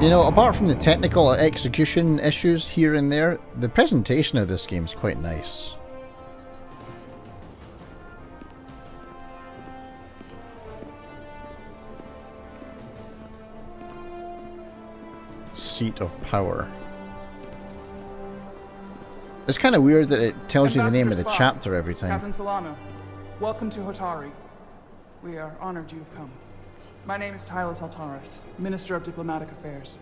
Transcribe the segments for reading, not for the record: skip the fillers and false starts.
You know, apart from the technical execution issues here and there, the presentation of this game is quite nice. Seat of Power. It's kind of weird that it tells you the name of the chapter every time. Captain Solano, welcome to Hotari. We are honored you have come. My name is Tyler Saltaris, Minister of Diplomatic Affairs.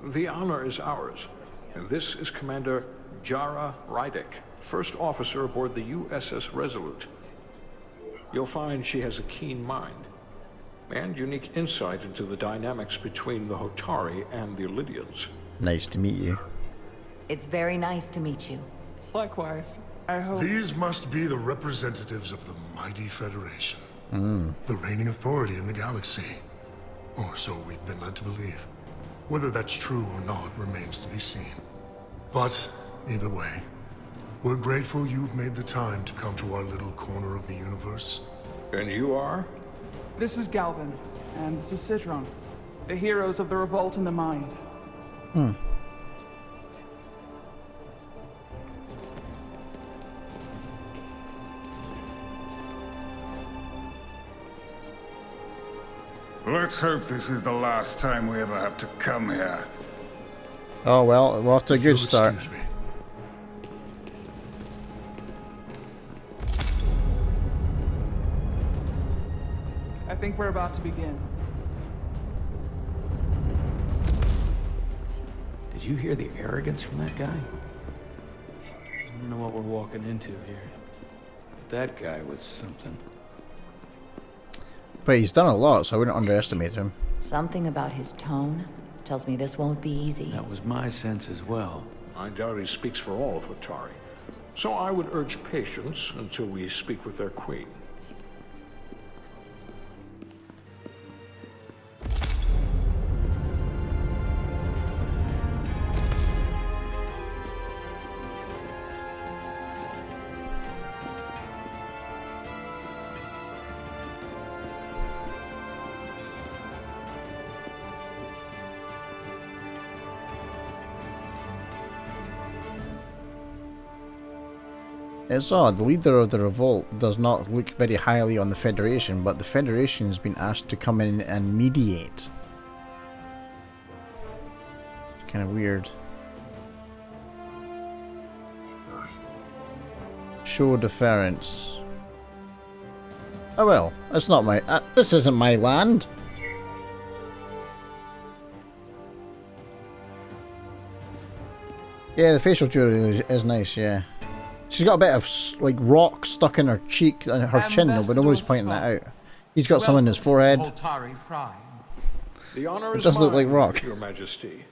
The honor is ours. And this is Commander Jara Rydick, first officer aboard the USS Resolute. You'll find she has a keen mind and unique insight into the dynamics between the Hotari and the Lydians. Nice to meet you. It's very nice to meet you. Likewise, I hope... These must be the representatives of the mighty Federation. The reigning authority in the galaxy. Or so we've been led to believe. Whether that's true or not remains to be seen. But, either way, we're grateful you've made the time to come to our little corner of the universe. And you are? This is Galvin, and this is Citron, the heroes of the revolt in the mines. Let's hope this is the last time we ever have to come here. Oh well, we're off to a good start. Excuse me. I think we're about to begin. Did you hear the arrogance from that guy? I don't know what we're walking into here, but that guy was something. But he's done a lot, so I wouldn't underestimate him. Something about his tone tells me this won't be easy. That was my sense as well. I doubt he speaks for all of Hotari. So I would urge patience until we speak with their queen. It's odd, the leader of the revolt does not look very highly on the Federation, but the Federation has been asked to come in and mediate. It's kind of weird. Show deference. Oh well, it's not my... this isn't my land. Yeah, the facial jewelry is nice, yeah. She's got a bit of like rock stuck in her cheek and her chin, though, but nobody's pointing that out. He's got some in his forehead. The honor It does look like rock. Your Majesty.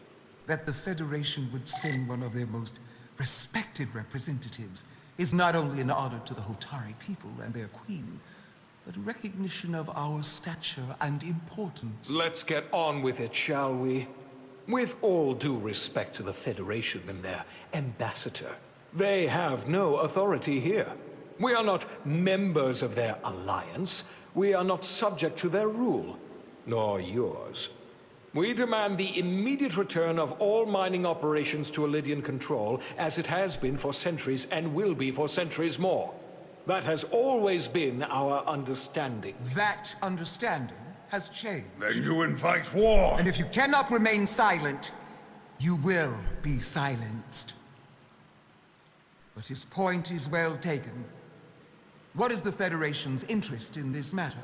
That the Federation would send one of their most respected representatives is not only an honor to the Hotari people and their queen, but a recognition of our stature and importance. Let's get on with it, shall we? With all due respect to the Federation and their ambassador, they have no authority here. We are not members of their alliance. We are not subject to their rule, nor yours. We demand the immediate return of all mining operations to Lydian control, as it has been for centuries and will be for centuries more. That has always been our understanding. That understanding has changed. Then you invite war. And if you cannot remain silent, you will be silenced. But his point is well taken. What is the Federation's interest in this matter?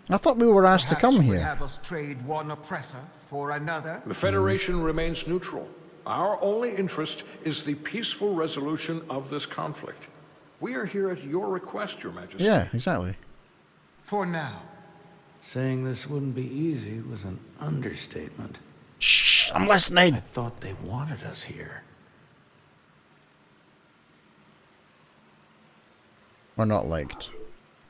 I thought we were asked to come Perhaps you would here. have us trade one oppressor for another? The Federation remains neutral. Our only interest is the peaceful resolution of this conflict. We are here at your request, Your Majesty. Yeah, exactly. For now. Saying this wouldn't be easy was an understatement. Shh, I'm I listening. thought they wanted us here. We're not liked.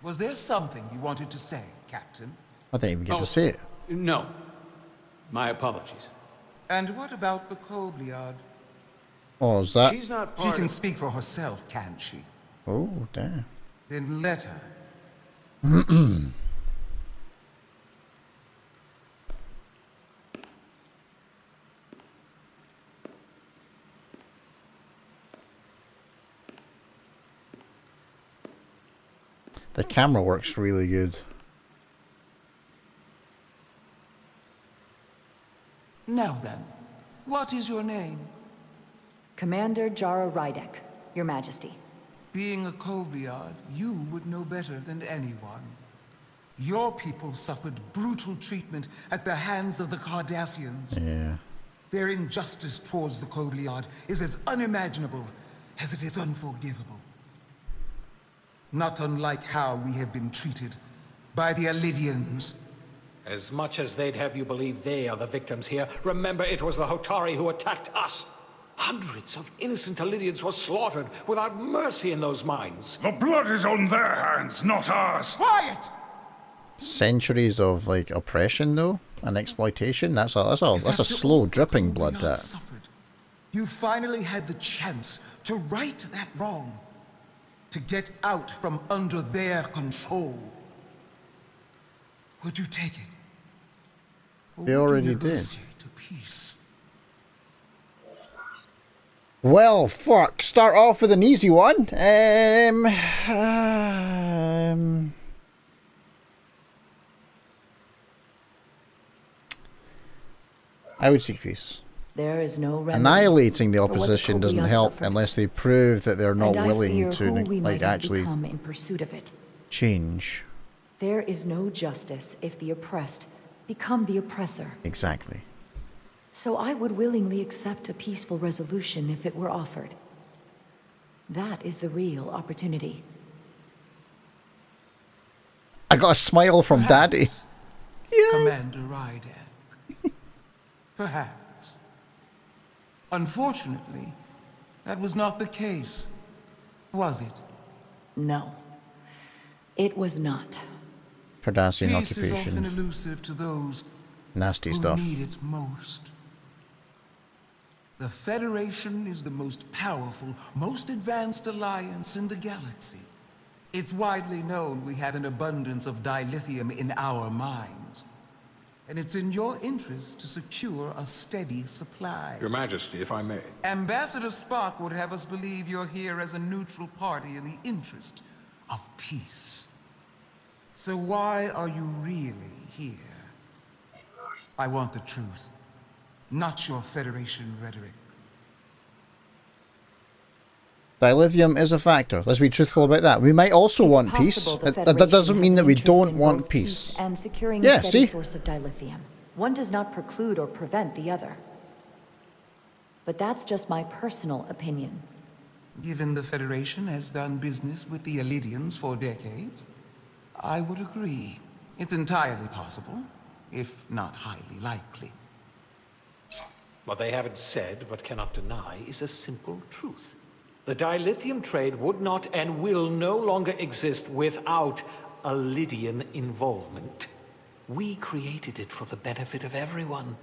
Was there something you wanted to say, Captain? I didn't even get to say it. No. My apologies. And what about the Kobliad? Oh, is that? She's not She part can of... speak for herself, can't she? Oh, damn. Then let her. The camera works really good. Now then, what is your name? Commander Jara Rydek, Your Majesty. Being a Kobliad, you would know better than anyone. Your people suffered brutal treatment at the hands of the Cardassians. Yeah. Their injustice towards the Kobliad is as unimaginable as it is unforgivable. Not unlike how we have been treated by the Alidians. As much as they'd have you believe they are the victims here, remember it was the Hotari who attacked us. Hundreds of innocent Alidians were slaughtered without mercy in those mines. The blood is on their hands, not ours. Quiet! Centuries of like oppression though and exploitation. That's a slow dripping blood. That suffered. You finally had the chance to right that wrong, to get out from under their control. Would you take it? Or they would you already did. negotiate a peace? Well, fuck. Start off with an easy one. I would seek peace. There is no remedy. Annihilating the for what opposition doesn't Kobliad help suffered. unless they prove that they're not And I willing fear to who we like might have actually become in pursuit of it. change. There is no justice if the oppressed become the oppressor. Exactly. So I would willingly accept a peaceful resolution if it were offered. That is the real opportunity. I got a smile from Daddy. Perhaps, Yeah. Commander Rydek. Perhaps. Unfortunately, that was not the case, was it? No, it was not. Cardassian Peace is often occupation. elusive to those Nasty who stuff. need it most. The Federation is the most powerful, most advanced alliance in the galaxy. It's widely known we have an abundance of dilithium in our mines. And it's in your interest to secure a steady supply. Your Majesty, if I may. Ambassador Spock would have us believe you're here as a neutral party in the interest of peace. So why are you really here? I want the truth, not your Federation rhetoric. Dilithium is a factor. Let's be truthful about that. We might also want peace. Possible the That Federation doesn't mean has that an we interest don't in want both peace. And securing Yeah, a steady see? source of dilithium. One does not preclude or prevent the other. But that's just my personal opinion. Given the Federation has done business with the Alidians for decades, I would agree. It's entirely possible, if not highly likely. What they haven't said, but cannot deny, is a simple truth. The dilithium trade would not and will no longer exist without Alidian involvement. We created it for the benefit of everyone,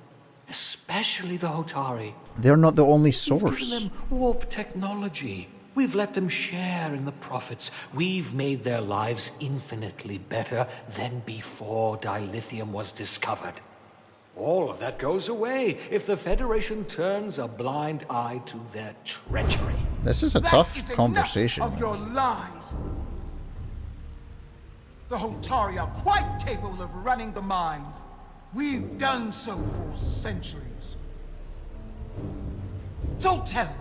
especially the Hotari. They're not the only We've given source. them warp technology. We've let them share in the profits. We've made their lives infinitely better than before dilithium was discovered. All of that goes away if the Federation turns a blind eye to their treachery. This is a That tough is enough conversation. of your lies. The Hotari are quite capable of running the mines. We've done so for centuries. So tell me,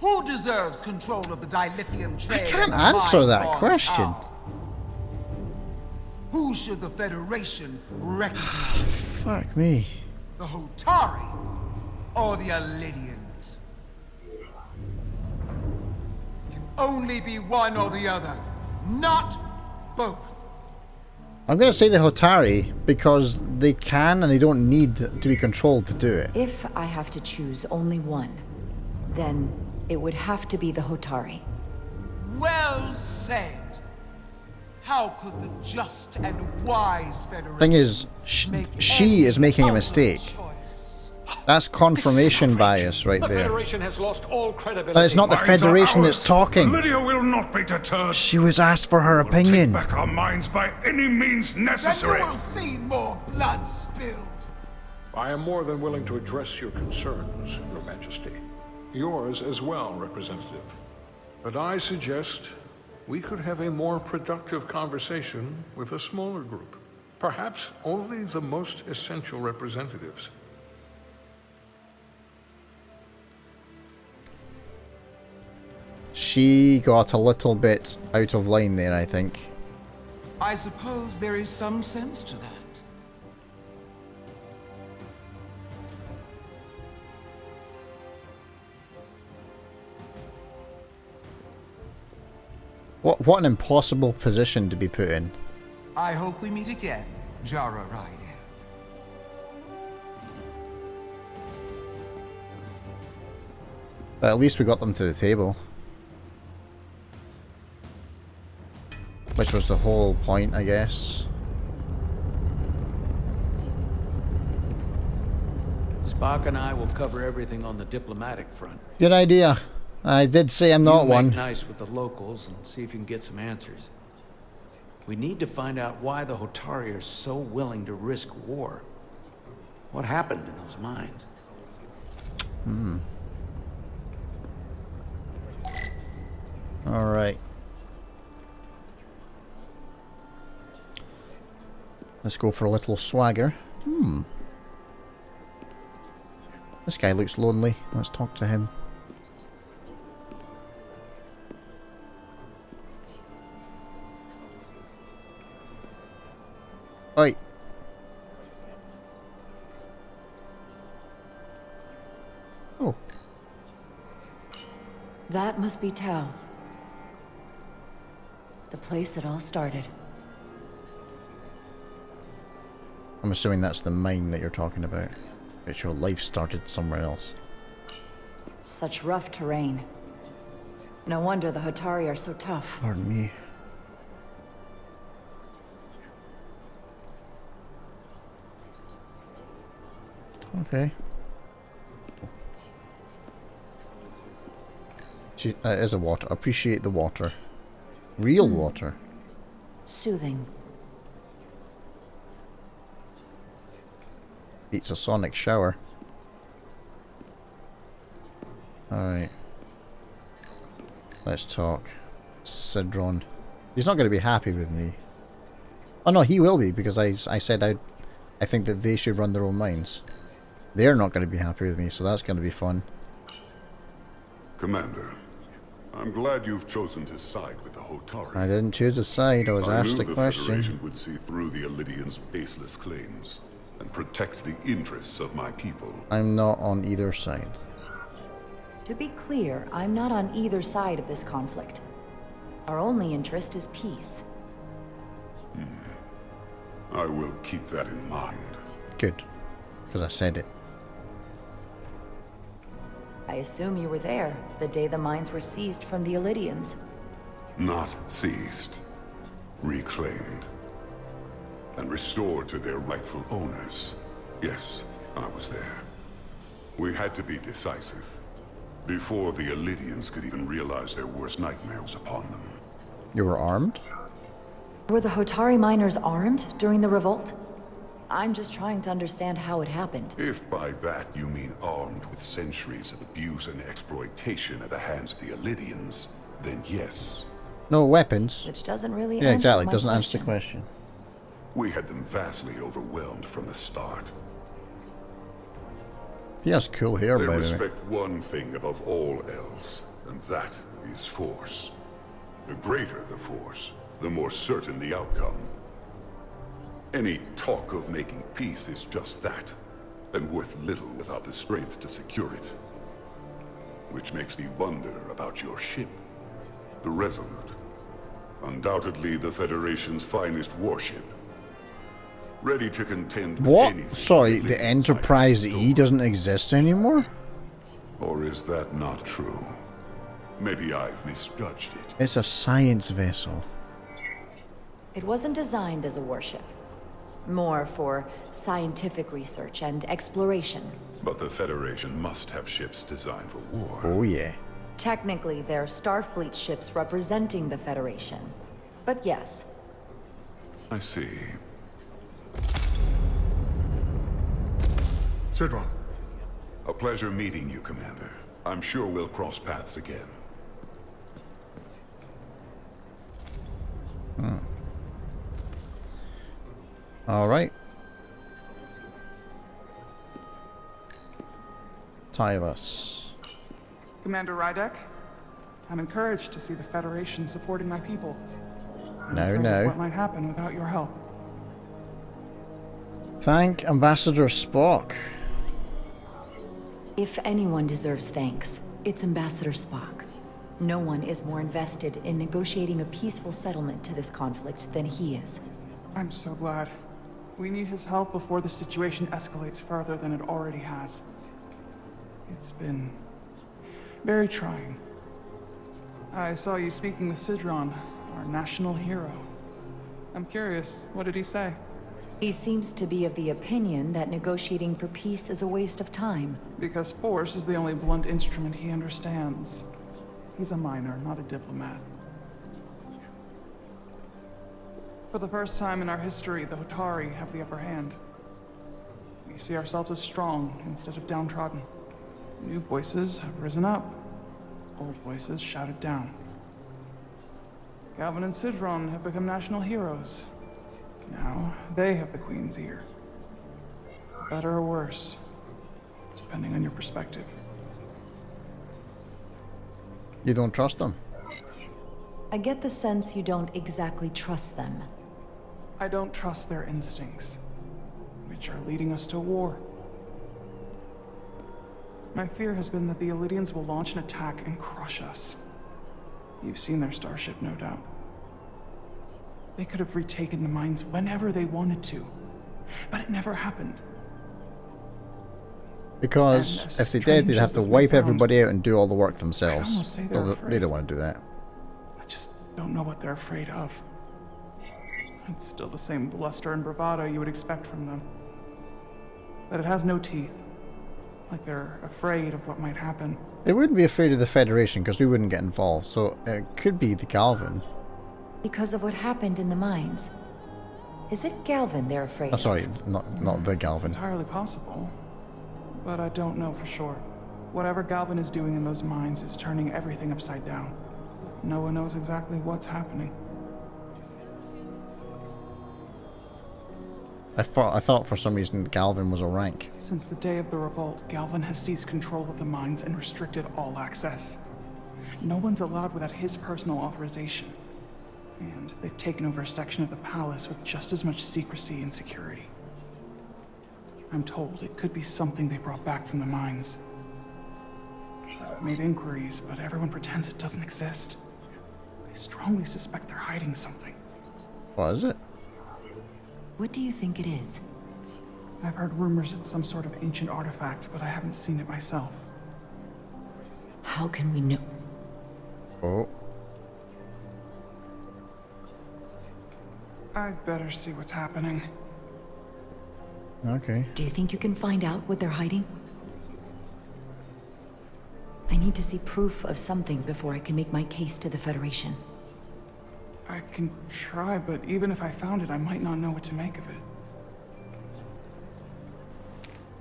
who deserves control of the dilithium trade? I can't and answer mines that on question. Tau? Who should the Federation recognize? Fuck me. The Hotari or the Alidians? Can only be one or the other, not both. I'm going to say the Hotari because they can and they don't need to be controlled to do it. If I have to choose only one, then it would have to be the Hotari. Well said. How could the just and wise Federation Thing is, make she is any making a other mistake. choice? That's confirmation bias right The there. Federation has lost all credibility. But it's not the Mines are Federation ours. that's talking. Lydia will not be deterred. She was asked for her We'll take opinion. back our minds by any means Then necessary. you will see more blood spilled. I am more than willing to address your concerns, Your Majesty. Yours as well, Representative. But I suggest we could have a more productive conversation with a smaller group. Perhaps only the most essential representatives. She got a little bit out of line there, I think. I suppose there is some sense to that. What an impossible position to be put in. I hope we meet again, Jara Ryder. But at least we got them to the table. Which was the whole point, I guess. Spock and I will cover everything on the diplomatic front. Good idea. I did say I'm not one. Make nice with the locals and see if you can get some answers. We need to find out why the Hotari are so willing to risk war. What happened in those mines? Alright. Let's go for a little swagger. This guy looks lonely. Let's talk to him. Oi. Oh. That must be Tau. The place it all started. I'm assuming that's the mine that you're talking about. But your life started somewhere else. Such rough terrain. No wonder the Hotari are so tough. Pardon me. Okay. That is a water. Appreciate the water. Real water. Soothing. Beats a sonic shower. Alright. Let's talk. Sidron. He's not going to be happy with me. Oh no, he will be, because I said I think that they should run their own mines. They're not going to be happy with me, so that's going to be fun. Commander, I'm glad you've chosen to side with the Hotari. I didn't choose a side, I was asked a question. I knew the Federation would see through the Illidians' baseless claims and protect the interests of my people. I'm not on either side. To be clear, I'm not on either side of this conflict. Our only interest is peace. I will keep that in mind. Good, because I said it. I assume you were there the day the mines were seized from the Illidians. Not seized. Reclaimed. And restored to their rightful owners. Yes, I was there. We had to be decisive. Before the Illidians could even realize their worst nightmares upon them. You were armed? Were the Hotari miners armed during the revolt? I'm just trying to understand how it happened. If by that you mean armed with centuries of abuse and exploitation at the hands of the Illidians, then yes. No weapons. Which doesn't really Yeah, answer exactly. my Doesn't question. answer the question. We had them vastly overwhelmed from the start. He has cool hair, They by the way. respect one thing above all else, and that is force. The greater the force, the more certain the outcome. Any talk of making peace is just that, and worth little without the strength to secure it. Which makes me wonder about your ship, the Resolute. Undoubtedly the Federation's finest warship. Ready to contend with What? anything. Sorry, the Enterprise E doesn't exist anymore? Or is that not true? Maybe I've misjudged it. It's a science vessel. It wasn't designed as a warship. More for scientific research and exploration. But the Federation must have ships designed for war. Oh yeah. Technically, they're Starfleet ships representing the Federation. But yes. I see. Sidron. A pleasure meeting you, Commander. I'm sure we'll cross paths again. Alright. Tylus. Commander Rydek, I'm encouraged to see the Federation supporting my people. I'm No, afraid of no. what might happen without your help. Thank Ambassador Spock. If anyone deserves thanks, it's Ambassador Spock. No one is more invested in negotiating a peaceful settlement to this conflict than he is. I'm so glad. We need his help before the situation escalates further than it already has. It's been very trying. I saw you speaking with Sidron, our national hero. I'm curious, what did he say? He seems to be of the opinion that negotiating for peace is a waste of time. Because force is the only blunt instrument he understands. He's a miner, not a diplomat. For the first time in our history, the Hotari have the upper hand. We see ourselves as strong instead of downtrodden. New voices have risen up. Old voices shouted down. Galvin and Sidron have become national heroes. Now, they have the Queen's ear. Better or worse, depending on your perspective. You don't trust them? I get the sense you don't exactly trust them. I don't trust their instincts, which are leading us to war. My fear has been that the Illidians will launch an attack and crush us. You've seen their starship, no doubt. They could have retaken the mines whenever they wanted to, but it never happened. Because if they did, they'd have to wipe everybody out and do all the work themselves. They don't want to do that. I just don't know what they're afraid of. It's still the same bluster and bravado you would expect from them. But it has no teeth. Like they're afraid of what might happen. They wouldn't be afraid of the Federation because we wouldn't get involved, so it could be the Galvin. Because of what happened in the mines. Is it Galvin they're afraid of? Sorry, not the Galvin. It's entirely possible. But I don't know for sure. Whatever Galvin is doing in those mines is turning everything upside down. But no one knows exactly what's happening. I thought for some reason Galvin was a rank. Since the day of the revolt, Galvin has seized control of the mines and restricted all access. No one's allowed without his personal authorization. And they've taken over a section of the palace with just as much secrecy and security. I'm told it could be something they brought back from the mines. I've made inquiries, but everyone pretends it doesn't exist. I strongly suspect they're hiding something. What is it? What do you think it is? I've heard rumors it's some sort of ancient artifact, but I haven't seen it myself. How can we know? Oh. I'd better see what's happening. Okay. Do you think you can find out what they're hiding? I need to see proof of something before I can make my case to the Federation. I can try, but even if I found it, I might not know what to make of it.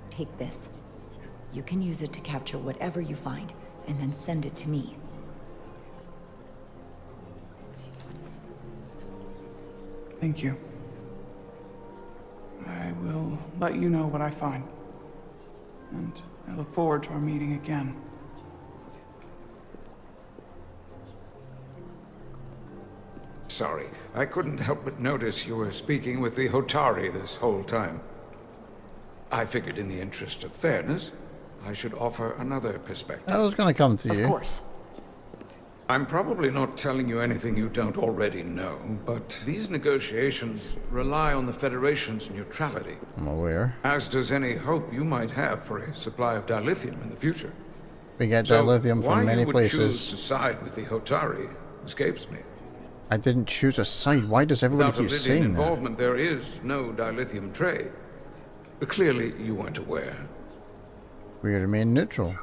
Take this. You can use it to capture whatever you find, and then send it to me. Thank you. I will let you know what I find. And I look forward to our meeting again. Sorry, I couldn't help but notice you were speaking with the Hotari this whole time. I figured in the interest of fairness, I should offer another perspective. I was going to come to you. Of course. I'm probably not telling you anything you don't already know, but these negotiations rely on the Federation's neutrality. I'm aware. As does any hope you might have for a supply of dilithium in the future. We get dilithium from many why places. you would choose to side with the Hotari escapes me. I didn't choose a side. Why does everybody Without keep Illidian saying that? involvement, there is no dilithium trade. But clearly, you weren't aware. We remain neutral.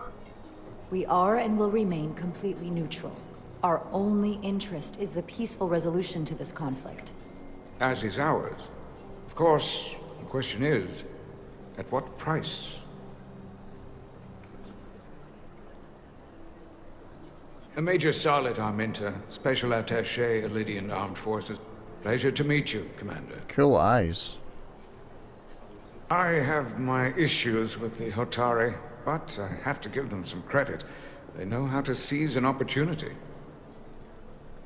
We are and will remain completely neutral. Our only interest is the peaceful resolution to this conflict. As is ours. Of course, the question is, at what price? Major Salit Arminta, Special Attaché, Illidian Armed Forces. Pleasure to meet you, Commander. Cool eyes. I have my issues with the Hotari, but I have to give them some credit. They know how to seize an opportunity.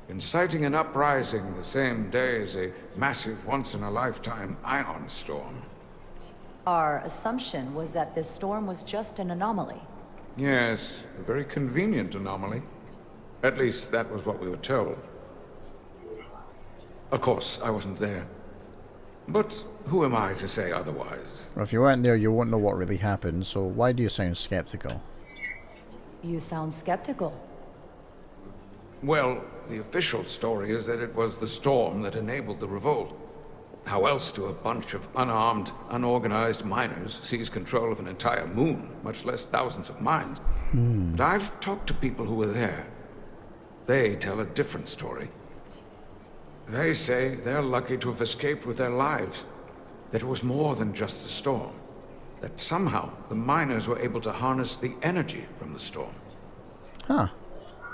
Inciting an uprising the same day as a massive once-in-a-lifetime ion storm. Our assumption was that this storm was just an anomaly. Yes, a very convenient anomaly. At least that was what we were told. Of course, I wasn't there. But who am I to say otherwise? Well, if you weren't there, you won't know what really happened, so why do you sound skeptical? You sound skeptical. Well, the official story is that it was the storm that enabled the revolt. How else do a bunch of unarmed, unorganized miners seize control of an entire moon, much less thousands of mines? But I've talked to people who were there. They tell a different story. They say they're lucky to have escaped with their lives. That it was more than just the storm. That somehow the miners were able to harness the energy from the storm. Huh.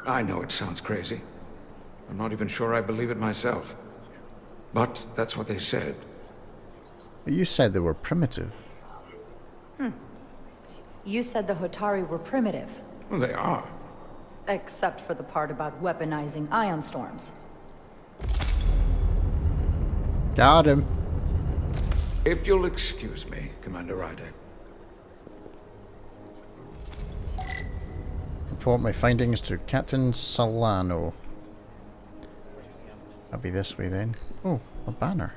I know it sounds crazy. I'm not even sure I believe it myself. But that's what they said. But you said they were primitive. You said the Hotari were primitive. Well, they are. Except for the part about weaponizing ion storms. Got him. If you'll excuse me, Commander Ryder. Report my findings to Captain Solano. I'll be this way then. Oh, a banner.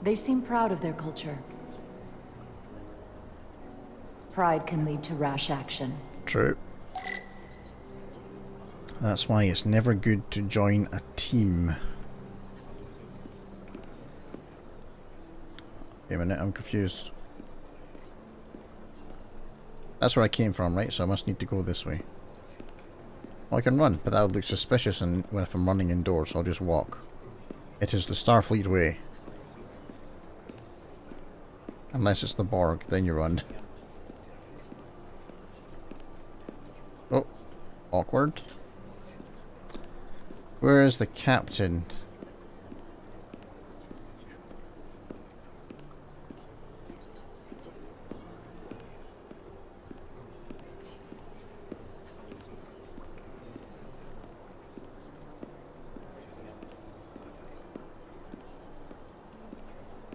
They seem proud of their culture. Pride can lead to rash action. True. That's why it's never good to join a team. Wait a minute, I'm confused. That's where I came from, right? So I must need to go this way. Well, I can run, but that would look suspicious if I'm running indoors, so I'll just walk. It is the Starfleet way. Unless it's the Borg, then you run. Oh, awkward. Where is the captain?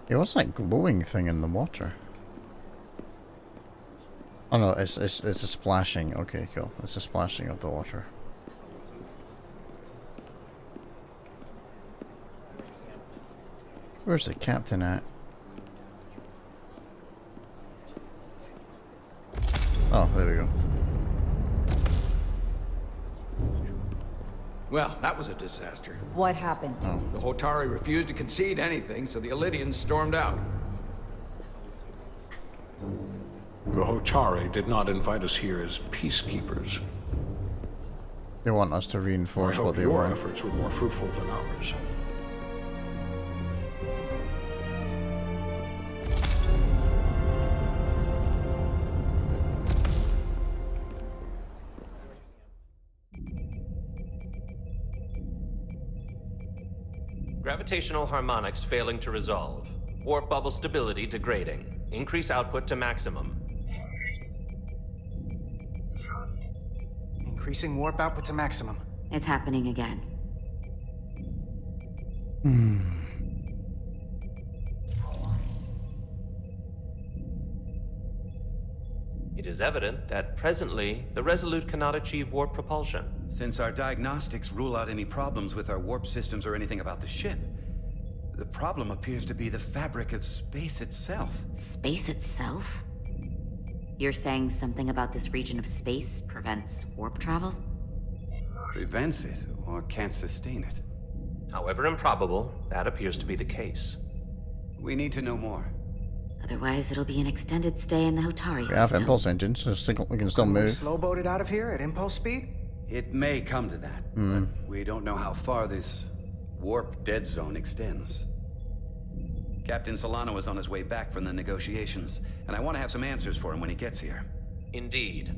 Yeah, what's that glowing thing in the water? Oh no, it's a splashing. Okay, cool. It's a splashing of the water. Where's the captain at? Oh, there we go. Well, that was a disaster. What happened? Oh. The Hotari refused to concede anything, so the Elydians stormed out. The Hotari did not invite us here as peacekeepers. They want us to I reinforce hope what they your were. efforts were more fruitful than ours. Gravitational harmonics failing to resolve. Warp bubble stability degrading. Increase output to maximum. Increasing warp output to maximum. It's happening again. It is evident that presently the Resolute cannot achieve warp propulsion. Since our diagnostics rule out any problems with our warp systems or anything about the ship, the problem appears to be the fabric of space itself. Space itself? You're saying something about this region of space prevents warp travel? Prevents it, or can't sustain it. However improbable, that appears to be the case. We need to know more. Otherwise, it'll be an extended stay in the Hotari We system. have impulse engines, so we can still move. Slow-boat it out of here at impulse speed? It may come to that, but we don't know how far this warp dead zone extends. Captain Solano is on his way back from the negotiations, and I want to have some answers for him when he gets here. Indeed.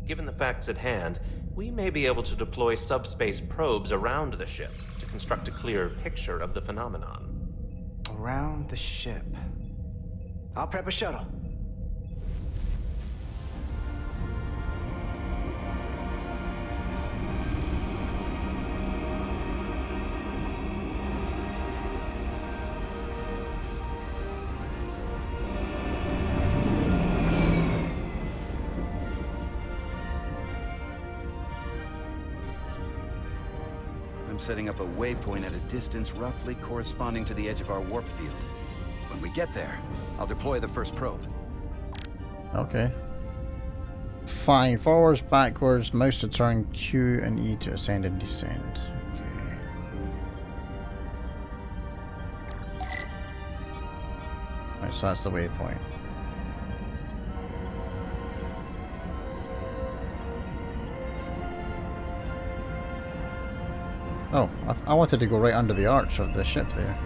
Given the facts at hand, we may be able to deploy subspace probes around the ship to construct a clearer picture of the phenomenon. around the ship. I'll prep a shuttle. I'm setting up a waypoint at a distance roughly corresponding to the edge of our warp field. When we get there, I'll deploy the first probe. Okay. Fine. Forwards, backwards, mouse to turn, Q and E to ascend and descend. Okay. Right, so that's the waypoint. Oh, I wanted to go right under the arch of the ship there.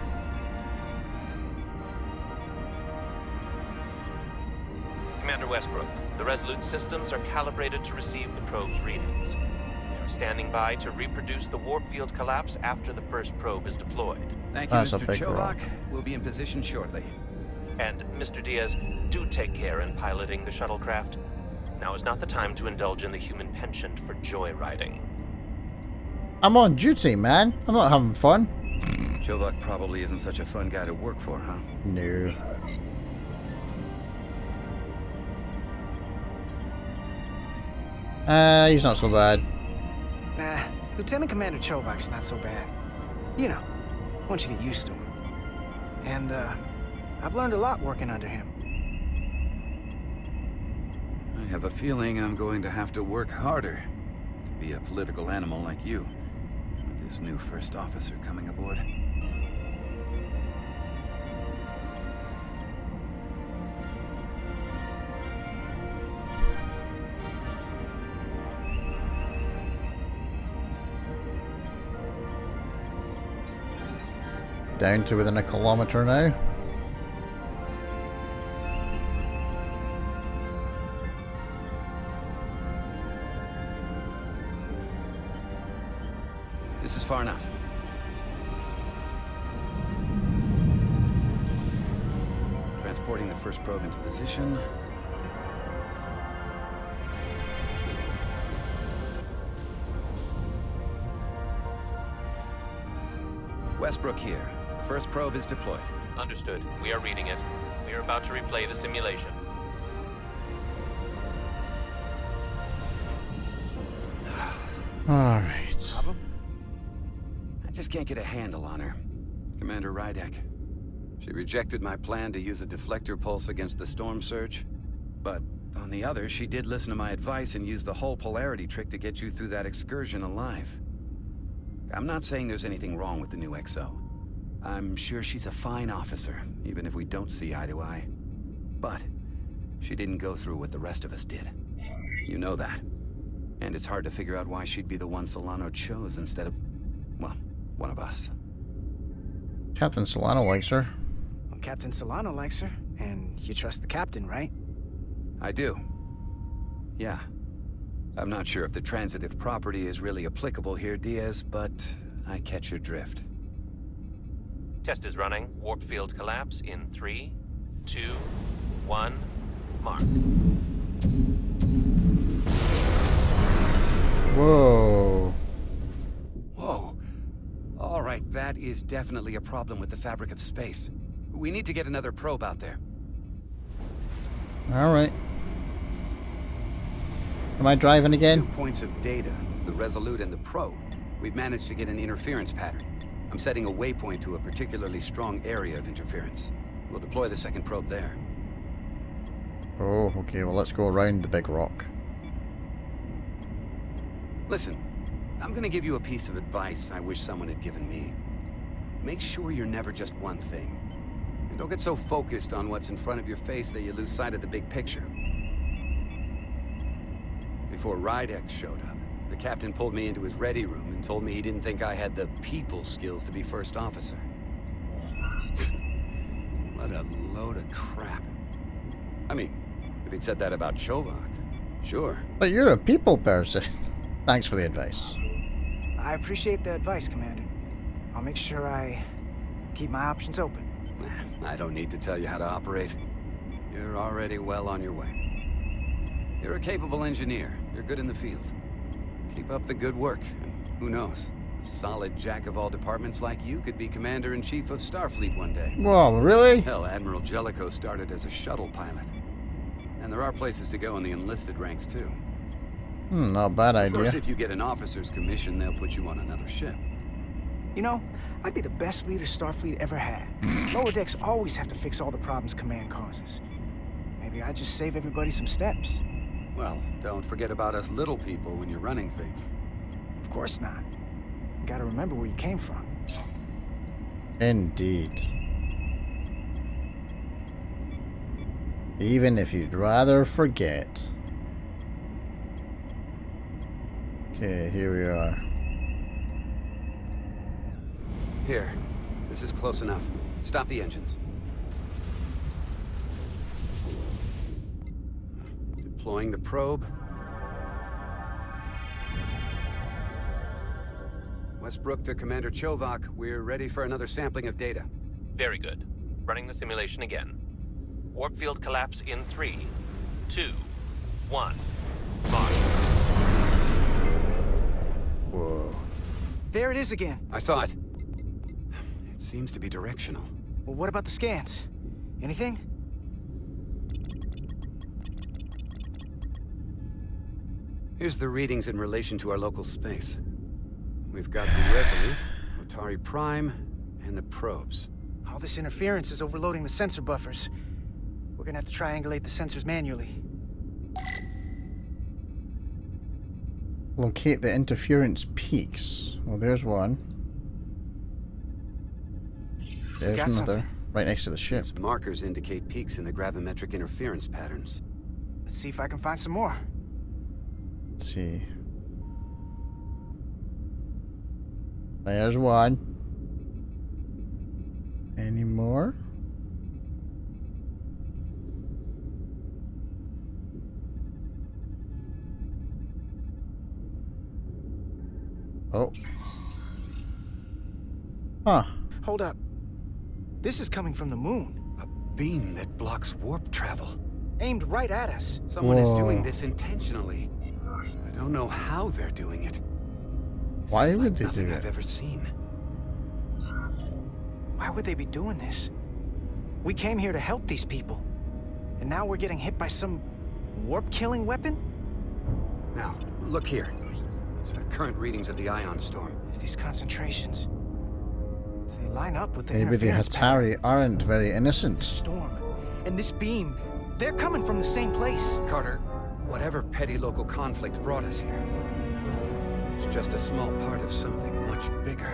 Commander Westbrook, the Resolute systems are calibrated to receive the probe's readings. They are standing by to reproduce the warp field collapse after the first probe is deployed. Thank you, Mr. Chovak. We'll be in position shortly. And, Mr. Diaz, do take care in piloting the shuttlecraft. Now is not the time to indulge in the human penchant for joyriding. I'm on duty, man. I'm not having fun. Chovak probably isn't such a fun guy to work for, huh? No. He's not so bad. Nah, Lieutenant Commander Chovak's not so bad. You know, once you get used to him. And, I've learned a lot working under him. I have a feeling I'm going to have to work harder to be a political animal like you, with this new first officer coming aboard. Down to within a kilometer now. This is far enough. Transporting the first probe into position. Westbrook here. First probe is deployed. Understood. We are reading it. We are about to replay the simulation. All right. Problem? I just can't get a handle on her. Commander Rydek. She rejected my plan to use a deflector pulse against the storm surge. But on the other, she did listen to my advice and use the whole polarity trick to get you through that excursion alive. I'm not saying there's anything wrong with the new XO. I'm sure she's a fine officer, even if we don't see eye to eye. But she didn't go through what the rest of us did. You know that. And it's hard to figure out why she'd be the one Solano chose instead of, well, one of us. Captain Solano likes her. Well, Captain Solano likes her, and you trust the captain, right? I do. Yeah. I'm not sure if the transitive property is really applicable here, Diaz, but I catch your drift. Test is running. Warp field collapse in 3, 2, 1, mark. Whoa. Whoa. All right, that is definitely a problem with the fabric of space. We need to get another probe out there. All right. Am I driving again? 2 points of data, the Resolute and the probe. We've managed to get an interference pattern. I'm setting a waypoint to a particularly strong area of interference. We'll deploy the second probe there. Oh, okay. Well, let's go around the big rock. Listen, I'm gonna give you a piece of advice I wish someone had given me. Make sure you're never just one thing. And don't get so focused on what's in front of your face that you lose sight of the big picture. Before Rydek showed up, the captain pulled me into his ready room and told me he didn't think I had the people skills to be first officer. What a load of crap. I mean, if he'd said that about Chovak, sure. But you're a people person. Thanks for the advice. I appreciate the advice, Commander. I'll make sure I keep my options open. I don't need to tell you how to operate. You're already well on your way. You're a capable engineer. You're good in the field. Keep up the good work, and who knows? A solid jack of all departments like you could be Commander-in-Chief of Starfleet one day. Whoa, really? Hell, Admiral Jellicoe started as a shuttle pilot. And there are places to go in the enlisted ranks, too. Not a bad idea. Of course, if you get an officer's commission, they'll put you on another ship. You know, I'd be the best leader Starfleet ever had. Lower decks always have to fix all the problems Command causes. Maybe I'd just save everybody some steps. Well, don't forget about us little people when you're running things. Of course not. You gotta remember where you came from. Indeed. Even if you'd rather forget. Okay, here we are. Here. This is close enough. Stop the engines. Deploying the probe. Westbrook to Commander Chovak. We're ready for another sampling of data. Very good. Running the simulation again. Warp field collapse in 3, 2, 1. Launch. Whoa. There it is again. I saw it. It seems to be directional. Well, what about the scans? Anything? Here's the readings in relation to our local space. We've got the Resolute, Otari Prime, and the probes. All this interference is overloading the sensor buffers. We're gonna have to triangulate the sensors manually. Locate the interference peaks. Well, there's one. There's Got another. something. Right next to the ship. Its markers indicate peaks in the gravimetric interference patterns. Let's see if I can find some more. Let's see. There's one. Any more? Oh. Huh. Hold up. This is coming from the moon. A beam that blocks warp travel. Aimed right at us. Someone is doing Whoa. this intentionally. I don't know how they're doing it. Why It's would like they nothing do I've it? ever seen. Why would they be doing this? We came here to help these people. And now we're getting hit by some warp-killing weapon? Now, look here. It's the current readings of the ion storm. These concentrations. They line up with the Maybe the interference pattern. Hatari aren't very innocent. Storm. And this beam, they're coming from the same place. Carter, whatever petty local conflict brought us here, it's just a small part of something much bigger.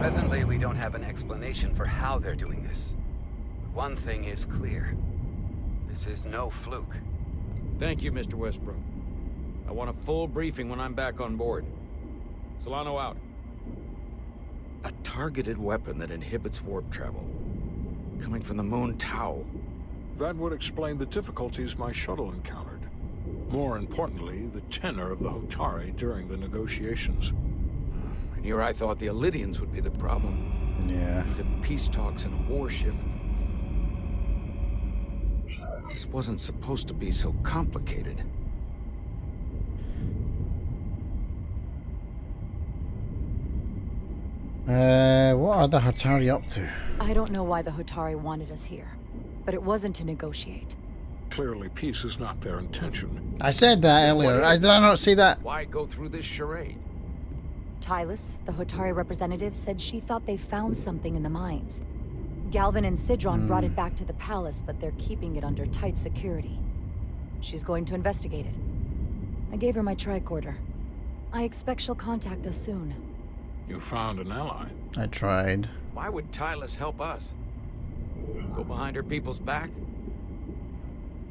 Presently, we don't have an explanation for how they're doing this. But one thing is clear. This is no fluke. Thank you, Mr. Westbrook. I want a full briefing when I'm back on board. Solano out. A targeted weapon that inhibits warp travel. Coming from the moon Tau. That would explain the difficulties my shuttle encountered. More importantly, the tenor of the Hotari during the negotiations. And here I thought the Elydians would be the problem. Yeah. The peace talks in a warship. This wasn't supposed to be so complicated. What are the Hatari up to? I don't know why the Hotari wanted us here, but it wasn't to negotiate. Clearly, peace is not their intention. I said that earlier. Did I not say that? Why go through this charade? Tylus, the Hotari representative, said she thought they found something in the mines. Galvin and Sidron brought it back to the palace, but they're keeping it under tight security. She's going to investigate it. I gave her my tricorder. I expect she'll contact us soon. You found an ally. I tried. Why would Tylus help us? Go behind her people's back?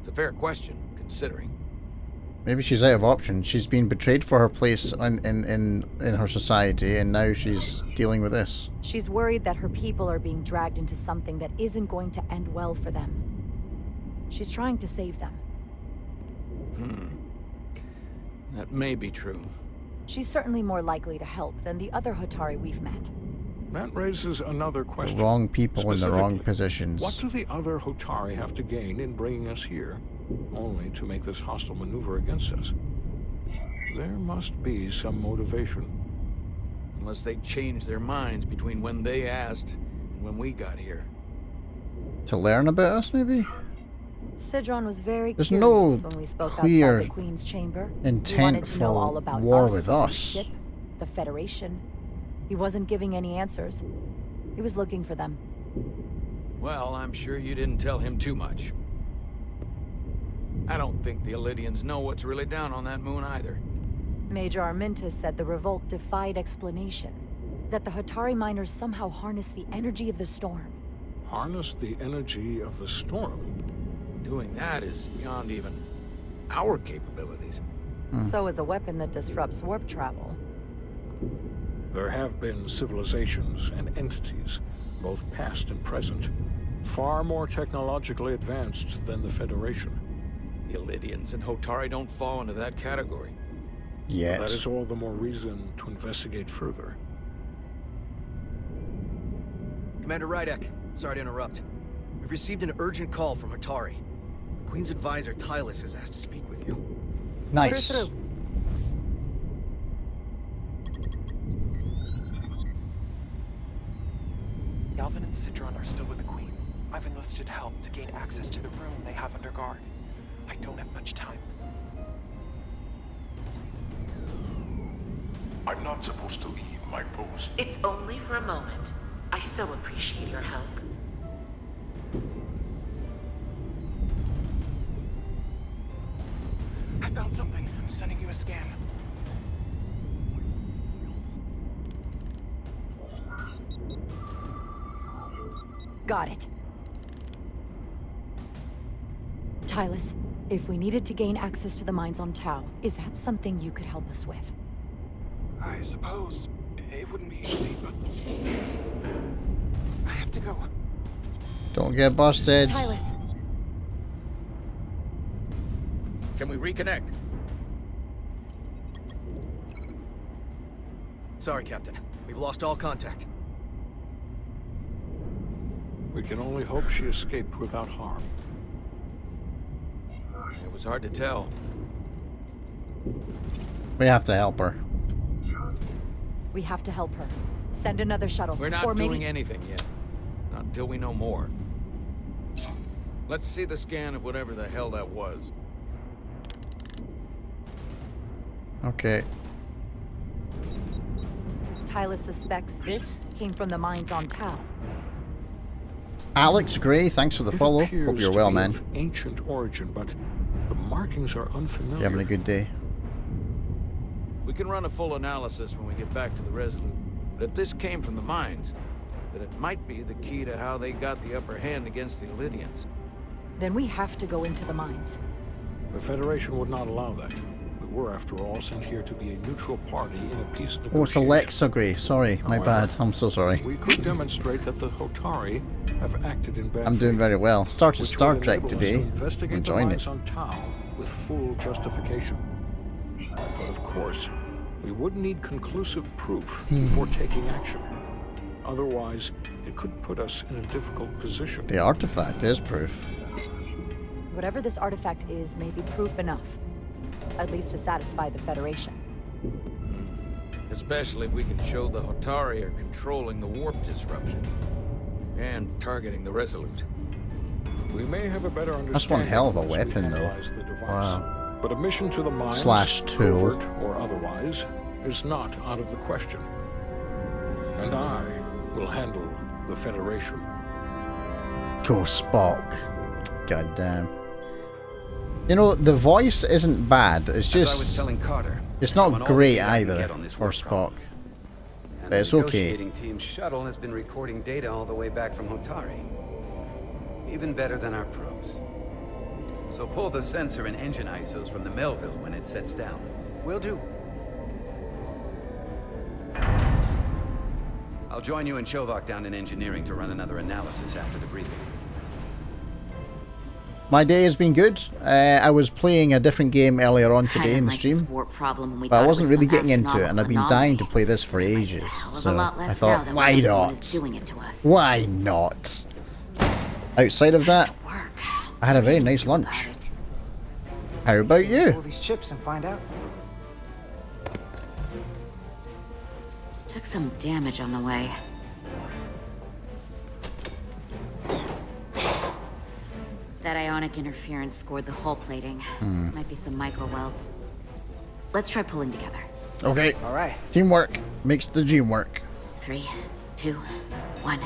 It's a fair question, considering. Maybe she's out of options. She's been betrayed for her place in her society, and now she's dealing with this. She's worried that her people are being dragged into something that isn't going to end well for them. She's trying to save them. That may be true. She's certainly more likely to help than the other Hotari we've met. That raises another question. The wrong people in the wrong Specifically, positions. What do the other Hotari have to gain in bringing us here, only to make this hostile maneuver against us? There must be some motivation. Unless they changed their minds between when they asked and when we got here. To learn about us, maybe? Sidron was very There's curious no when we spoke clear outside the Queen's chamber. intent He wanted to know for all about war us, with the us. ship, the Federation. He wasn't giving any answers. He was looking for them. Well, I'm sure you didn't tell him too much. I don't think the Elydians know what's really down on that moon either. Major Armintas said the revolt defied explanation. That the Hotari miners somehow harnessed the energy of the storm. Harness the energy of the storm? Doing that is beyond even our capabilities. So is a weapon that disrupts warp travel. There have been civilizations and entities, both past and present, far more technologically advanced than the Federation. The Elydians and Hotari don't fall into that category. Yet. That is all the more reason to investigate further. Commander Rydek, sorry to interrupt. We've received an urgent call from Hotari. The Queen's advisor, Tylus, has asked to speak with you. Nice. Galvin and Sidron are still with the Queen. I've enlisted help to gain access to the room they have under guard. I don't have much time. I'm not supposed to leave my post. It's only for a moment. I so appreciate your help. I found something. I'm sending you a scan. Got it. Tylus, if we needed to gain access to the mines on Tau, is that something you could help us with? I suppose it wouldn't be easy, but I have to go. Don't get busted. Tylus. Can we reconnect? Sorry, Captain. We've lost all contact. We can only hope she escaped without harm. It was hard to tell. We have to help her. We have to help her. Send another shuttle. We're not or maybe... doing anything yet. Not until we know more. Let's see the scan of whatever the hell that was. Okay. Tylus suspects this came from the mines on Tau. Alex Gray, thanks for the follow. It appears Hope you're to well, be man. of ancient origin, but the markings are unfamiliar. You having a good day? We can run a full analysis when we get back to the Resolute. But if this came from the mines, then it might be the key to how they got the upper hand against the Elydians. Then we have to go into the mines. The Federation would not allow that. We were, after all, sent here to be a neutral party in a peace negotiation. Oh, it's Alexa Gray. Sorry, my bad. I'm so sorry. We could demonstrate that the Hotari have acted in bad I'm doing faith, very well. Started which Star would Trek enable us to today. investigate Enjoying the it. mines on Tau with full justification. But of course, we would need conclusive proof before taking action. Otherwise, it could put us in a difficult position. The artifact is proof. Whatever this artifact is may be proof enough. At least to satisfy the Federation. Especially if we can show the Hotari are controlling the warp disruption. And targeting the Resolute. We may have a better understanding. That's one hell of a once we weapon, though. analyze the device. Wow. But a mission to the mines, Slash tool. covert or otherwise, is not out of the question. And I will handle the Federation. Go Spock. God damn. You know, the voice isn't bad. It's As I was just... telling Carter, It's I'm not on all great the data I can either get on this for work Spock. problem. And But it's the okay. negotiating team's shuttle has been recording data all the way back from Hotari. Even better than our probes. So pull the sensor and engine ISOs from the Melville when it sets down. Will do. I'll join you and Chovak down in engineering to run another analysis after the briefing. My day has been good. I was playing a different game earlier on today in the stream, but I wasn't really getting into it, and I've been dying to play this for ages. So I thought, why not? Why not? Outside of that, I had a very nice lunch. How about you? Pull these chips and find out. Took some damage on the way. That ionic interference scored the hull plating. Might be some micro welds. Let's try pulling together. Okay. All right. Teamwork makes the dream work. 3, 2, 1.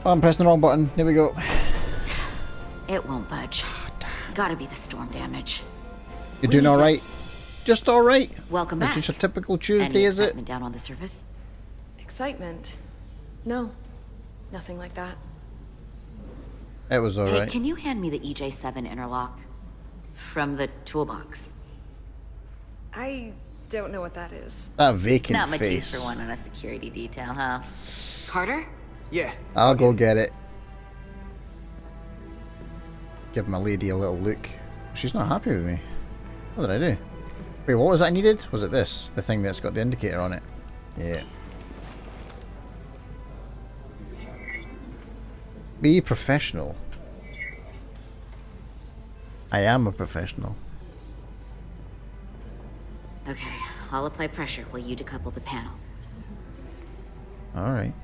I'm pressing the wrong button. There we go. It won't budge. Gotta be the storm damage. You're doing all right? Just all right? Welcome It's back. just a typical Tuesday, Any is it? excitement down on the surface? Excitement? No. Nothing like that. It was all Hey, right. can you hand me the EJ7 interlock? From the toolbox. I don't know what that is. That vacant Not much use face. for one on a security detail, huh? Carter? Yeah. I'll go get it. Give my lady a little look. She's not happy with me. What did I do? Wait, what was that I needed? Was it this? The thing that's got the indicator on it? Yeah. Be professional. I am a professional. Okay, I'll apply pressure while you decouple the panel. Alright.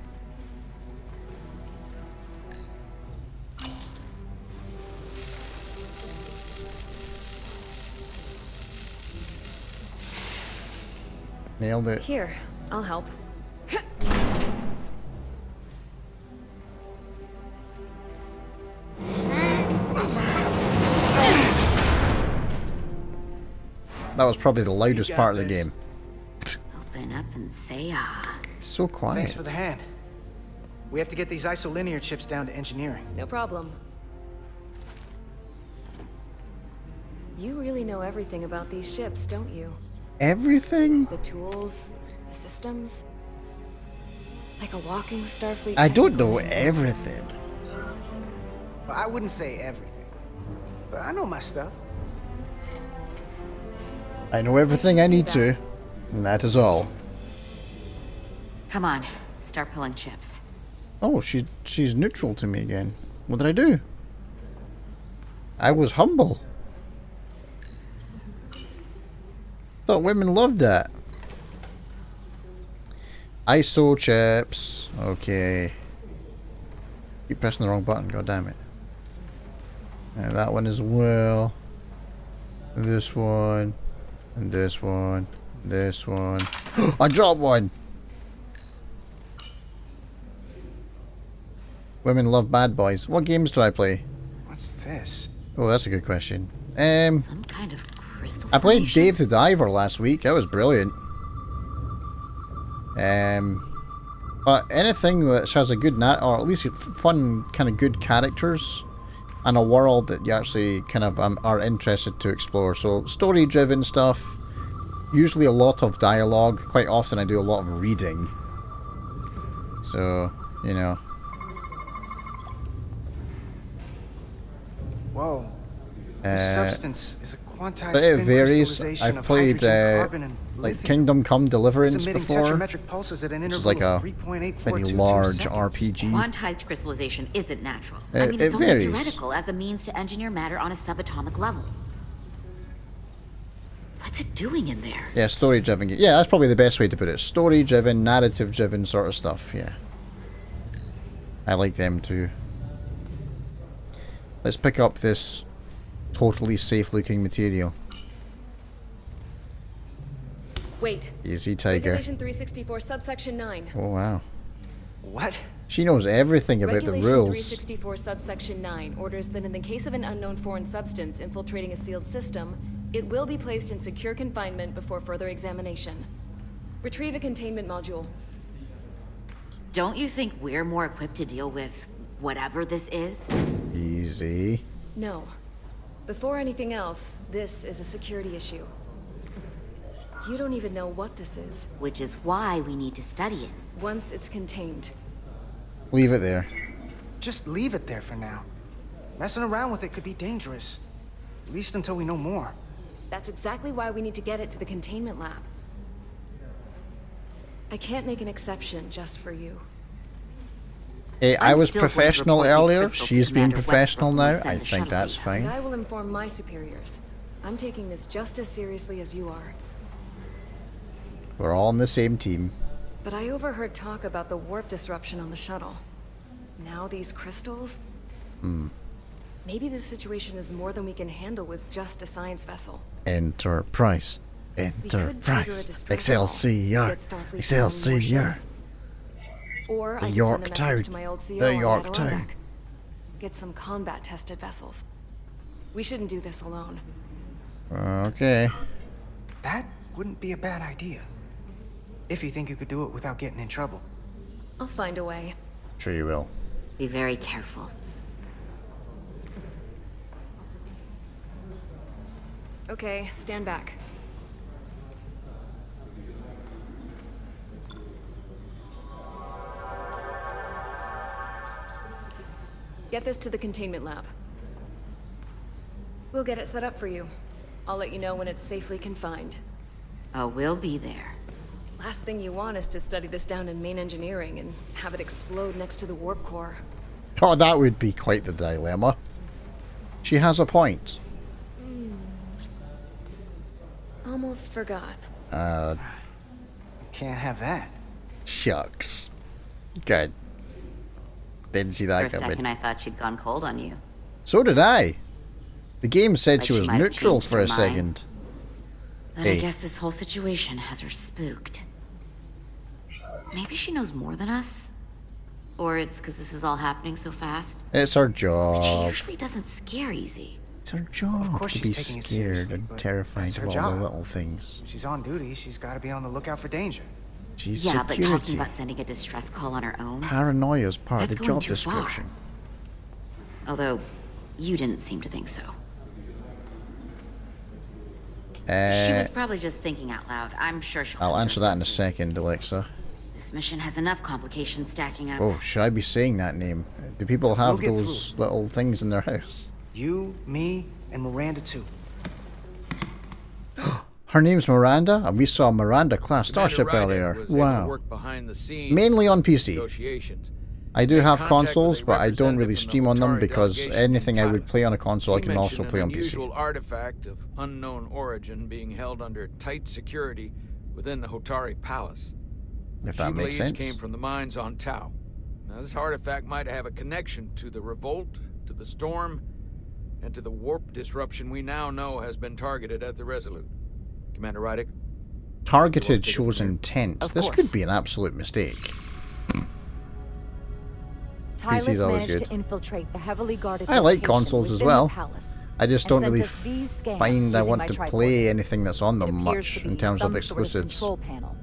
Nailed it. Here, I'll help. That was probably the loudest part of the game. Open up and say ah. So quiet. Thanks for the hand. We have to get these isolinear chips down to engineering. No problem. You really know everything about these ships, don't you? Everything? The tools, the systems. Like a walking Starfleet. I don't know everything. Well, I wouldn't say everything, but I know my stuff. I know everything I need to, and that is all. Come on, start pulling chips. Oh, she's neutral to me again. What did I do? I was humble. Thought women loved that. ISO chips. Okay. Keep pressing the wrong button, god damn it. And that one as well. This one. And this one. This one. I dropped one! Women love bad boys. What games do I play? What's this? Oh, that's a good question. Some kind of crystal. I played Dave the Diver last week. That was brilliant. But anything which has a good or at least fun, kind of good characters, and a world that you actually kind of are interested to explore. So story-driven stuff. Usually a lot of dialogue. Quite often I do a lot of reading. So, you know. Whoa. This substance is a quantized but it spin varies. crystallization I've of played hydrogen, carbon, and like lithium. Kingdom Come Deliverance It's emitting before, tetrametric pulses at an which is interval like a of 3.842 very large seconds. RPG. Quantized crystallization isn't natural. It- I mean, it it's only varies. theoretical as a means to engineer matter on a subatomic level. What's it doing in there? Yeah, story-driven. Yeah, that's probably the best way to put it. Story-driven, narrative-driven sort of stuff, yeah. I like them too. Let's pick up this totally safe-looking material. Wait. Easy, Tiger. Regulation 364, subsection 9. Oh, wow. What? She knows everything about the Regulation rules. 364, subsection 9 orders that in the case of an unknown foreign substance infiltrating a sealed system, it will be placed in secure confinement before further examination. Retrieve a containment module. Don't you think we're more equipped to deal with whatever this is? Easy. No. Before anything else, this is a security issue. You don't even know what this is. Which is why we need to study it. Once it's contained. Leave it there. Just leave it there for now. Messing around with it could be dangerous. At least until we know more. That's exactly why we need to get it to the containment lab. I can't make an exception just for you. Hey, I was still going to professional report these earlier. crystals to She's being Commander professional Westbrook when we now. send I the think shuttle that's data. fine. And I will inform my superiors. I'm taking this just as seriously as you are. We're all on the same team. But I overheard talk about the warp disruption on the shuttle. Now these crystals? Maybe this situation is more than we can handle with just a science vessel. Enterprise. We could trigger a Enterprise. distress Excelsior. call, get Starfleet Excelsior. sending more ships. Or I The could York send a message Town. to my old CO The on York that Town. Orbeck. Get some combat-tested vessels. We shouldn't do this alone. Okay. That wouldn't be a bad idea. If you think you could do it without getting in trouble. I'll find a way. Sure you will. Be very careful. Okay, stand back. Get this to the containment lab. We'll get it set up for you. I'll let you know when it's safely confined. Oh, we'll be there. Last thing you want is to study this down in main engineering and have it explode next to the warp core. Oh, that would be quite the dilemma. She has a point. Almost forgot. Can't have that. Shucks. Good. Didn't see that For a coming. second, I thought she'd gone cold on you. So did I. The game said Like she she was might have neutral changed for her a mind. second. But Hey. I guess this whole situation has her spooked. Maybe she knows more than us? Or it's because this is all happening so fast? It's her But she job. usually doesn't scare easy. It's her job course to she's be taking it scared seriously, and but terrified that's her of all the job. little things. If she's on duty, she's got to be on the lookout for danger. She's Yeah, but security. talking about sending a distress call on her own? Paranoia is part of That's the going job too far. description. Although, you didn't seem to think so. She Uh, was probably just thinking out loud. I'm sure she'll... I'll come answer to that in a second, Alexa. This mission has enough complications stacking up. Oh, should I be saying that name? Do people have We'll get those little things in their house? You, me, and Miranda too. Her name's Miranda, and we saw Miranda class Commander starship Rydick earlier. was able to Wow. work behind the scenes Mainly on during PC. negotiations. I do Made have contact with consoles, a but I don't really representative from stream the on them Atari because delegation anything in I would Thailand. play on a console, I He can also mentioned play an on PC. unusual artifact of unknown origin being held under tight security within the Hotari Palace. If that She makes believes sense. came from the mines on Tau. Now, this artifact might have a connection to the revolt, to the storm, and to the warp disruption we now know has been targeted at the Resolute. Commander Rydick? Targeted shows intent. Of This course. could be an absolute mistake. Tylus PC's always managed good. to infiltrate the heavily guarded I like location consoles as within well. the palace I just and don't sent really us these scans find I using want my to tricorder. play anything that's on them It appears much to in be terms some of sort of exclusives. control panel,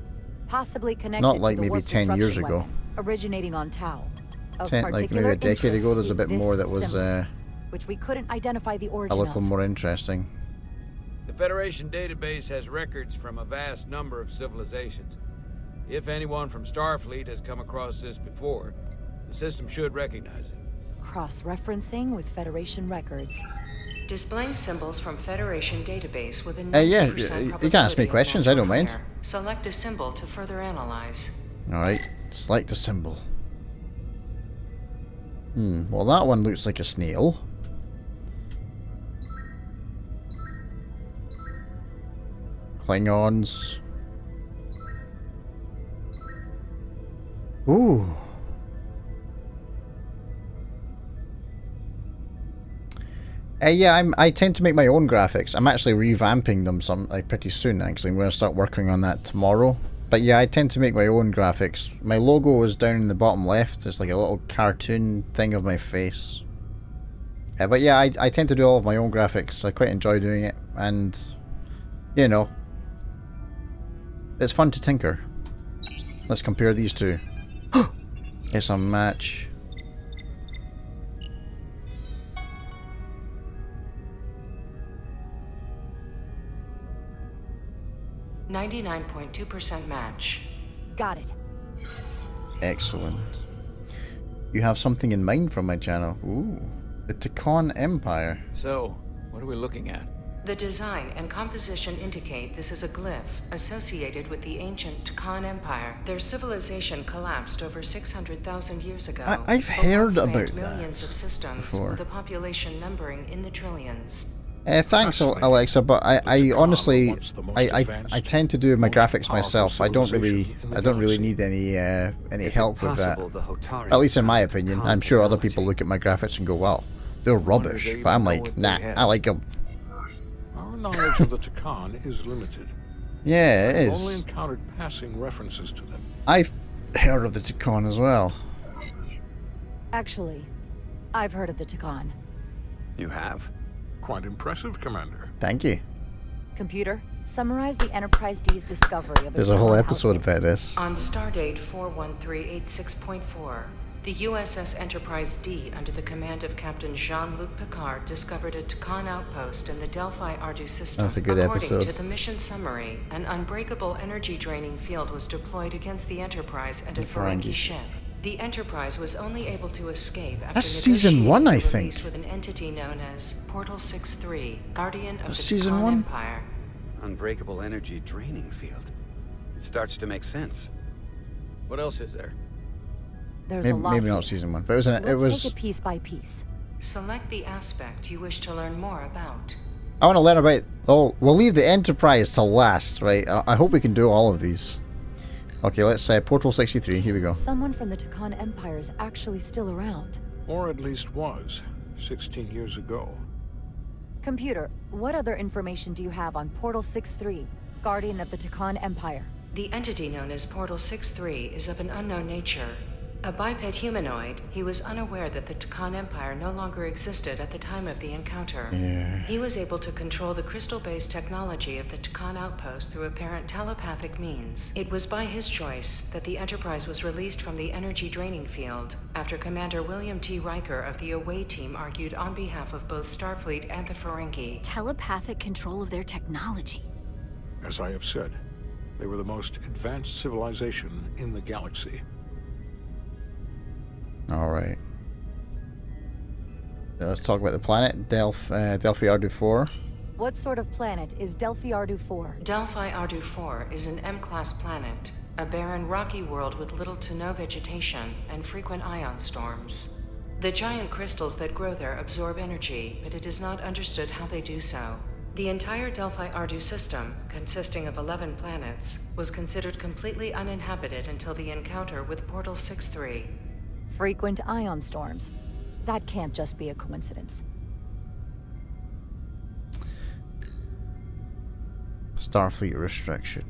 possibly connected Not like to the maybe warp 10 years disruption ago. weapon, originating on Tau. Of Like maybe particular a decade ago, there's a interest bit is more this that was symbol, which we couldn't identify the a origin little of. more interesting. The Federation database has records from a vast number of civilizations. If anyone from Starfleet has come across this before, the system should recognize it. Cross-referencing with Federation records. Displaying symbols from Federation database with a 90% Yeah, probability you can ask me of questions, I don't natural mind. hire. Select a symbol to further analyze. Alright, select a symbol. Well that one looks like a snail. Klingons. Ooh. Yeah, I tend to make my own graphics. I'm actually revamping them pretty soon, actually. I'm going to start working on that tomorrow. But yeah, I tend to make my own graphics. My logo is down in the bottom left. It's like a little cartoon thing of my face. But yeah, I tend to do all of my own graphics. I quite enjoy doing it. And, you know, it's fun to tinker. Let's compare these two. It's a match. .2% match. Got it. Excellent. You have something in mind for my channel. Ooh. The Tacon Empire. So, what are we looking at? The design and composition indicate this is a glyph associated with the ancient Tacon Empire. Their civilization collapsed over 600,000 years ago. I've heard about millions that of systems before. with a population numbering in the trillions. Thanks, Alexa, but I honestly, I tend to do my graphics myself. I don't really need any help with that. At least in my opinion. I'm sure other people look at my graphics and go, "Wow, they're rubbish," but I'm like, nah, I like them. Our knowledge of the Tacon is limited. Yeah, it I've is. only encountered passing references to them. I've heard of the Tacon as well. Actually, I've heard of the Tacon. You have? Quite impressive, Commander. Thank you. Computer, summarize the Enterprise D's discovery of There's a whole episode about this. On Stardate 41386.4, the USS Enterprise D, under the command of Captain Jean-Luc Picard, discovered a Tacon outpost in the Delphi Ardu system. That's a good According episode. to the mission summary, an unbreakable energy-draining field was deployed against the Enterprise and a Ferengi ship. The Enterprise was only able to escape after That's season 1, I think. with an entity known as Portal 63, Guardian of That's the season Tacon 1? Empire. Unbreakable energy draining field. It starts to make sense. What else is there? There's Maybe, a lot. maybe not season 1, but it was. Let's take it piece by piece. Select the aspect you wish to learn more about. I want to learn about. Oh, we'll leave the Enterprise to last, right? I hope we can do all of these. Okay, let's say Portal 63. Here we go. Someone from the Tacon Empire is actually still around. Or at least was, 16 years ago. Computer, what other information do you have on Portal 63, Guardian of the Tacon Empire? The entity known as Portal 63 is of an unknown nature. A biped humanoid, he was unaware that the Tacon Empire no longer existed at the time of the encounter. Yeah. He was able to control the crystal-based technology of the Tacon outpost through apparent telepathic means. It was by his choice that the Enterprise was released from the energy draining field after Commander William T. Riker of the Away Team argued on behalf of both Starfleet and the Ferengi. Telepathic control of their technology. As I have said, they were the most advanced civilization in the galaxy. All right. Now let's talk about the planet, Delphi Ardu 4. What sort of planet is Delphi Ardu 4? Delphi Ardu 4 is an M-class planet, a barren rocky world with little to no vegetation and frequent ion storms. The giant crystals that grow there absorb energy, but it is not understood how they do so. The entire Delphi Ardu system, consisting of 11 planets, was considered completely uninhabited until the encounter with Portal 63. Frequent ion storms. That can't just be a coincidence. Starfleet restriction.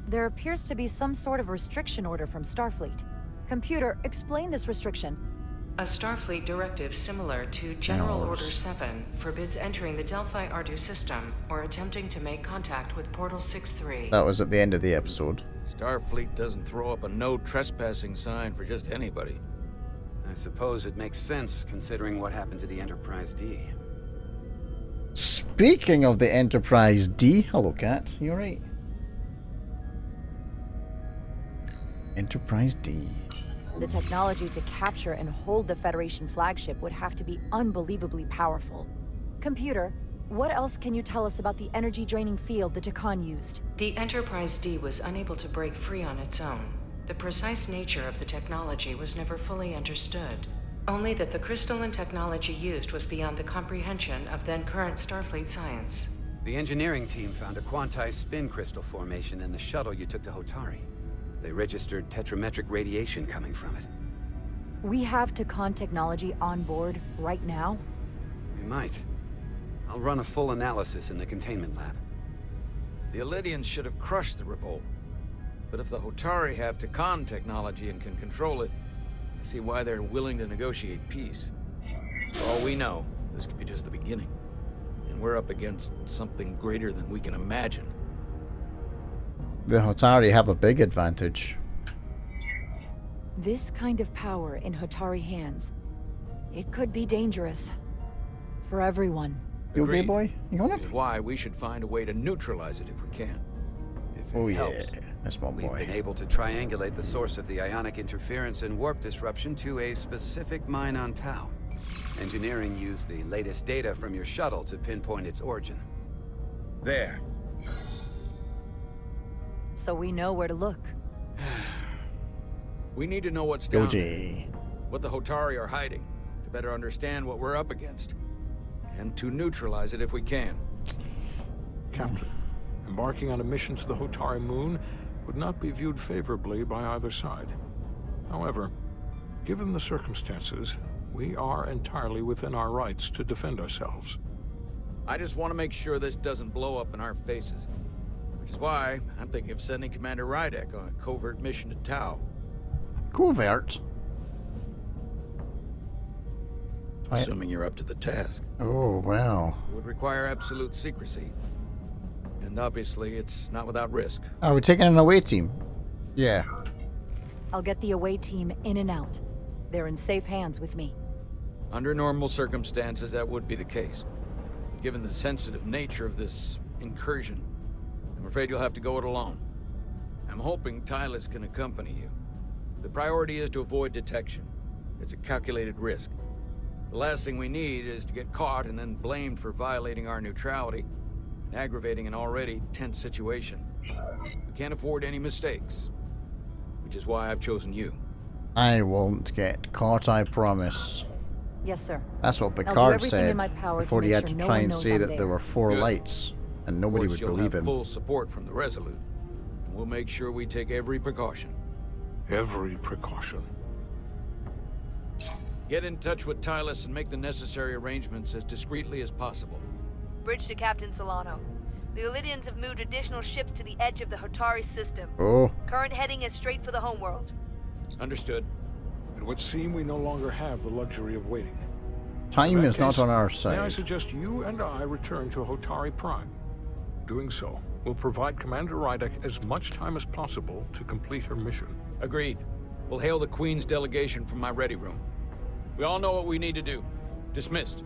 There appears to be some sort of restriction order from Starfleet. Computer, explain this restriction. A Starfleet directive similar to General Order 7 forbids entering the Delphi Ardu system or attempting to make contact with Portal 63. That was at the end of the episode. Starfleet doesn't throw up a no trespassing sign for just anybody. I suppose it makes sense considering what happened to the Enterprise D. Speaking of the Enterprise D, hello cat, you alright? Enterprise D. The technology to capture and hold the Federation flagship would have to be unbelievably powerful. Computer, what else can you tell us about the energy-draining field the Tacon used? The Enterprise D was unable to break free on its own. The precise nature of the technology was never fully understood. Only that the crystalline technology used was beyond the comprehension of then-current Starfleet science. The engineering team found a quantized spin crystal formation in the shuttle you took to Hotari. They registered tetrametric radiation coming from it. We have Tacon technology on board right now? We might. I'll run a full analysis in the containment lab. The Elydians should have crushed the revolt. But if the Hotari have Tacon technology and can control it, I see why they're willing to negotiate peace. For all we know, this could be just the beginning. And we're up against something greater than we can imagine. The Hotari have a big advantage. This kind of power in Hotari hands, it could be dangerous. For everyone. You okay, boy? You on it? Which is why we should find a way to neutralize it if we can. If it helps. That's my boy. We've been able to triangulate the source of the ionic interference and warp disruption to a specific mine on Tau. Engineering used the latest data from your shuttle to pinpoint its origin. There. So we know where to look. We need to know what's down GOG. there, what the Hotari are hiding, to better understand what we're up against, and to neutralize it if we can. Captain, embarking on a mission to the Hotari moon would not be viewed favorably by either side. However, given the circumstances, we are entirely within our rights to defend ourselves. I just want to make sure this doesn't blow up in our faces, which is why I'm thinking of sending Commander Rydek on a covert mission to Tau. Covert? Assuming you're up to the task. Oh, wow. It would require absolute secrecy. And obviously, it's not without risk. Are we taking an away team? Yeah. I'll get the away team in and out. They're in safe hands with me. Under normal circumstances, that would be the case. Given the sensitive nature of this incursion, I'm afraid you'll have to go it alone. I'm hoping Tylus can accompany you. The priority is to avoid detection. It's a calculated risk. The last thing we need is to get caught and then blamed for violating our neutrality and aggravating an already tense situation. We can't afford any mistakes, which is why I've chosen you. I won't get caught, I promise. Yes, sir. That's what I'll do Picard everything said in my power before to he make had sure to no try one and knows say I'm that there. there were 4 Good. lights, and nobody would You'll believe have him. full support from the Resolute, and we'll make sure we take every precaution. Every precaution. Get in touch with Tylus and make the necessary arrangements as discreetly as possible. Bridge to Captain Solano. The Illidians have moved additional ships to the edge of the Hotari system. Oh. Current heading is straight for the homeworld. Understood. It would seem we no longer have the luxury of waiting. Time In that is not case, on our May I side. suggest you and I return to Hotari Prime? Doing so will provide Commander Rydek as much time as possible to complete her mission. Agreed. We'll hail the Queen's delegation from my ready room. We all know what we need to do. Dismissed.